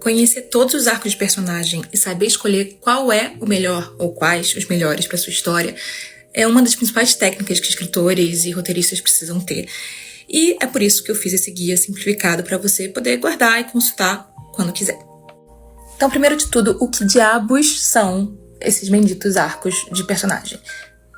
Conhecer todos os arcos de personagem e saber escolher qual é o melhor ou quais os melhores para sua história é uma das principais técnicas que escritores e roteiristas precisam ter. E é por isso que eu fiz esse guia simplificado para você poder guardar e consultar quando quiser. Então, primeiro de tudo, o que diabos são esses benditos arcos de personagem?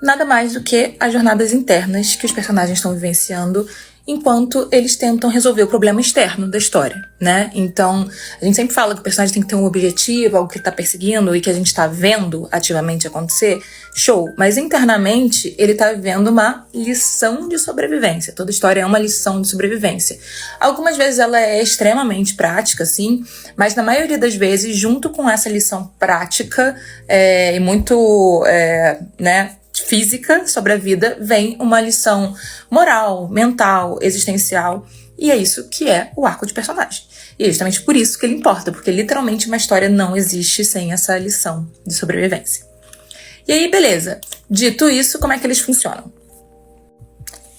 Nada mais do que as jornadas internas que os personagens estão vivenciando enquanto eles tentam resolver o problema externo da história, né? Então, a gente sempre fala que o personagem tem que ter um objetivo, algo que ele tá perseguindo e que a gente tá vendo ativamente acontecer. Show! Mas internamente, ele tá vivendo uma lição de sobrevivência. Toda história é uma lição de sobrevivência. Algumas vezes ela é extremamente prática, sim, mas na maioria das vezes, junto com essa lição prática e muito, física sobre a vida, vem uma lição moral, mental, existencial, e é isso que é o arco de personagem. E é justamente por isso que ele importa, porque literalmente uma história não existe sem essa lição de sobrevivência. E aí, beleza. Dito isso, como é que eles funcionam?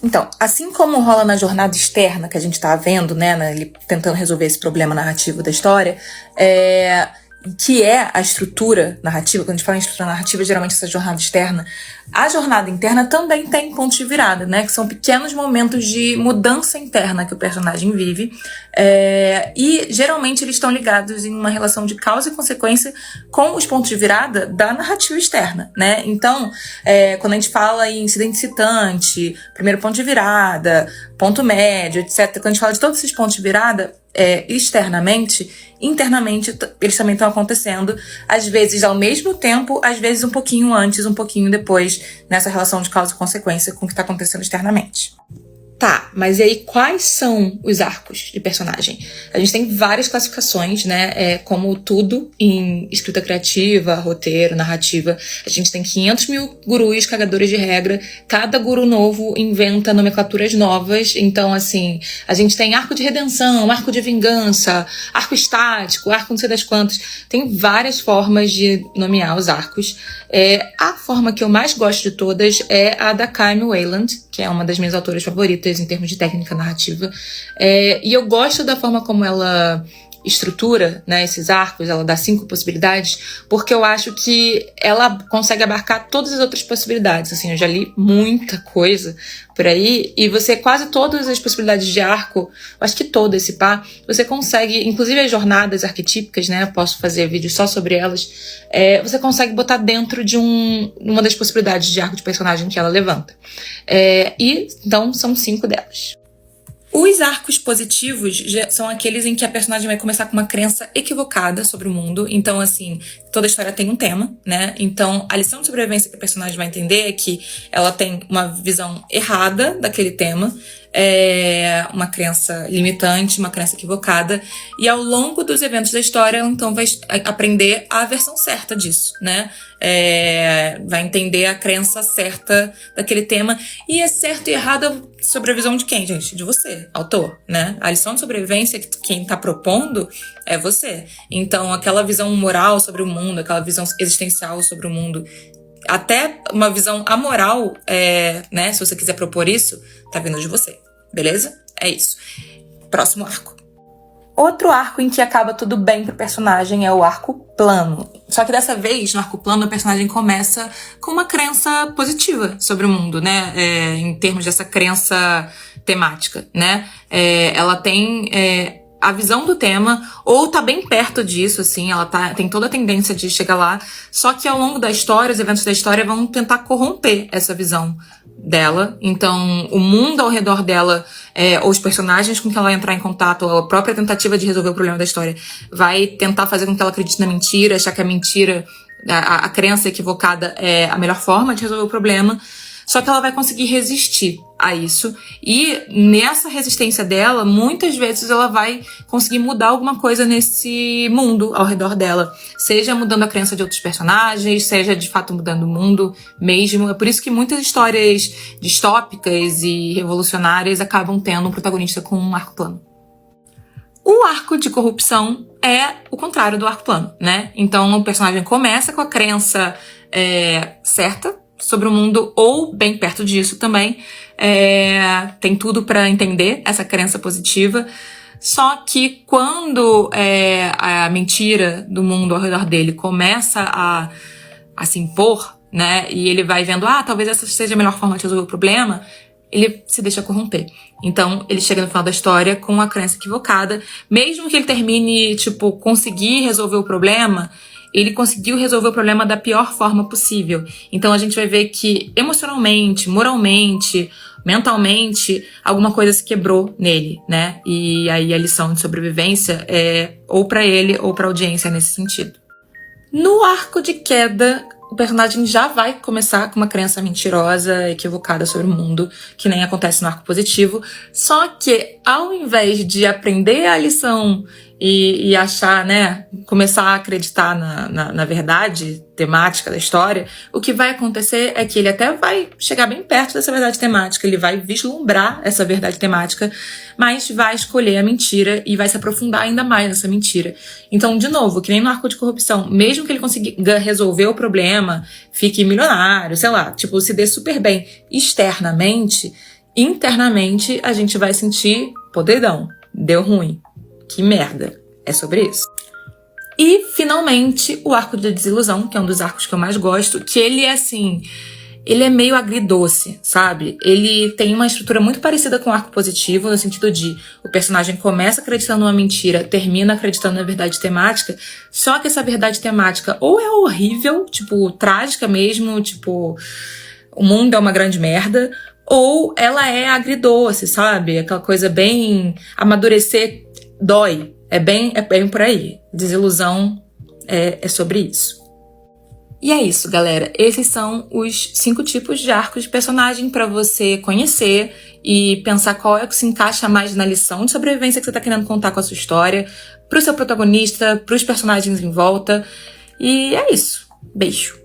Então, assim como rola na jornada externa que a gente tá vendo, né, ele tentando resolver esse problema narrativo da história, que é a estrutura narrativa, quando a gente fala em estrutura narrativa, geralmente essa jornada externa, a jornada interna também tem pontos de virada, né, que são pequenos momentos de mudança interna que o personagem vive, e geralmente eles estão ligados em uma relação de causa e consequência com os pontos de virada da narrativa externa, né, então, quando a gente fala em incidente excitante, primeiro ponto de virada, ponto médio, etc., quando a gente fala de todos esses pontos de virada, externamente, internamente, eles também estão acontecendo, às vezes ao mesmo tempo, às vezes um pouquinho antes, um pouquinho depois, nessa relação de causa e consequência com o que está acontecendo externamente. Tá, mas e aí quais são os arcos de personagem? A gente tem várias classificações, né? Como tudo em escrita criativa, roteiro, narrativa. A gente tem 500 mil gurus cagadores de regra. Cada guru novo inventa nomenclaturas novas. Então, assim, a gente tem arco de redenção, arco de vingança, arco estático, arco não sei das quantas. Tem várias formas de nomear os arcos. A forma que eu mais gosto de todas é a da Kyle Wayland, que é uma das minhas autoras favoritas em termos de técnica narrativa. E eu gosto da forma como ela estrutura, né, esses arcos, ela dá 5 possibilidades, porque eu acho que ela consegue abarcar todas as outras possibilidades. Assim, eu já li muita coisa por aí, e você, quase todas as possibilidades de arco, acho que todo esse pá, você consegue, inclusive as jornadas arquetípicas, né, posso fazer vídeo só sobre elas, você consegue botar dentro de uma das possibilidades de arco de personagem que ela levanta. E, então, são 5 delas. Os arcos positivos são aqueles em que a personagem vai começar com uma crença equivocada sobre o mundo. Então, assim, toda história tem um tema, né? Então, a lição de sobrevivência que a personagem vai entender é que ela tem uma visão errada daquele tema, uma crença limitante, uma crença equivocada, e ao longo dos eventos da história, ela então vai aprender a versão certa disso, né? Vai entender a crença certa daquele tema, e é certo e errado sobre a visão de quem, gente? De você, autor, né? A lição de sobrevivência que quem tá propondo é você. Então, aquela visão moral sobre o mundo, aquela visão existencial sobre o mundo, até uma visão amoral, né? Se você quiser propor isso, tá vindo de você, beleza? É isso. Próximo arco. Outro arco em que acaba tudo bem pro personagem é o arco plano. Só que dessa vez, no arco plano, o personagem começa com uma crença positiva sobre o mundo, né? Em termos dessa crença temática, né? Ela tem a visão do tema, ou tá bem perto disso, assim, ela tem toda a tendência de chegar lá, só que ao longo da história, os eventos da história vão tentar corromper essa visão dela. Então, o mundo ao redor dela, ou os personagens com que ela vai entrar em contato, ou a própria tentativa de resolver o problema da história, vai tentar fazer com que ela acredite na mentira, achar que a mentira, a crença equivocada é a melhor forma de resolver o problema. Só que ela vai conseguir resistir a isso. E nessa resistência dela, muitas vezes ela vai conseguir mudar alguma coisa nesse mundo ao redor dela. Seja mudando a crença de outros personagens, seja de fato mudando o mundo mesmo. É por isso que muitas histórias distópicas e revolucionárias acabam tendo um protagonista com um arco plano. O arco de corrupção é o contrário do arco plano, né? Então o personagem começa com a crença certa sobre o mundo, ou bem perto disso também, tem tudo para entender essa crença positiva, Só que quando a mentira do mundo ao redor dele começa a se impor, né, e ele vai vendo, talvez essa seja a melhor forma de resolver o problema, ele se deixa corromper. Então, ele chega no final da história com a crença equivocada. Mesmo que ele termine, conseguir resolver o problema, ele conseguiu resolver o problema da pior forma possível. Então, a gente vai ver que emocionalmente, moralmente, mentalmente, alguma coisa se quebrou nele, né? E aí a lição de sobrevivência é ou pra ele ou pra audiência nesse sentido. No arco de queda, o personagem já vai começar com uma crença mentirosa, equivocada sobre o mundo, que nem acontece no arco positivo. Só que, ao invés de aprender a lição e achar, né, começar a acreditar na verdade temática da história, o que vai acontecer é que ele até vai chegar bem perto dessa verdade temática, ele vai vislumbrar essa verdade temática, mas vai escolher a mentira e vai se aprofundar ainda mais nessa mentira. Então, de novo, que nem no arco de corrupção, mesmo que ele consiga resolver o problema, fique milionário, sei lá, se dê super bem externamente, internamente a gente vai sentir podridão, deu ruim. Que merda. É sobre isso. E, finalmente, o arco de desilusão, que é um dos arcos que eu mais gosto, que ele é assim, ele é meio agridoce, sabe? Ele tem uma estrutura muito parecida com o arco positivo, no sentido de o personagem começa acreditando numa mentira, termina acreditando na verdade temática, só que essa verdade temática ou é horrível, trágica mesmo, o mundo é uma grande merda, ou ela é agridoce, sabe? Aquela coisa bem amadurecer dói. É bem por aí. Desilusão é sobre isso. E é isso, galera. Esses são os 5 tipos de arcos de personagem para você conhecer e pensar qual é que se encaixa mais na lição de sobrevivência que você tá querendo contar com a sua história, pro seu protagonista, pros personagens em volta. E é isso. Beijo.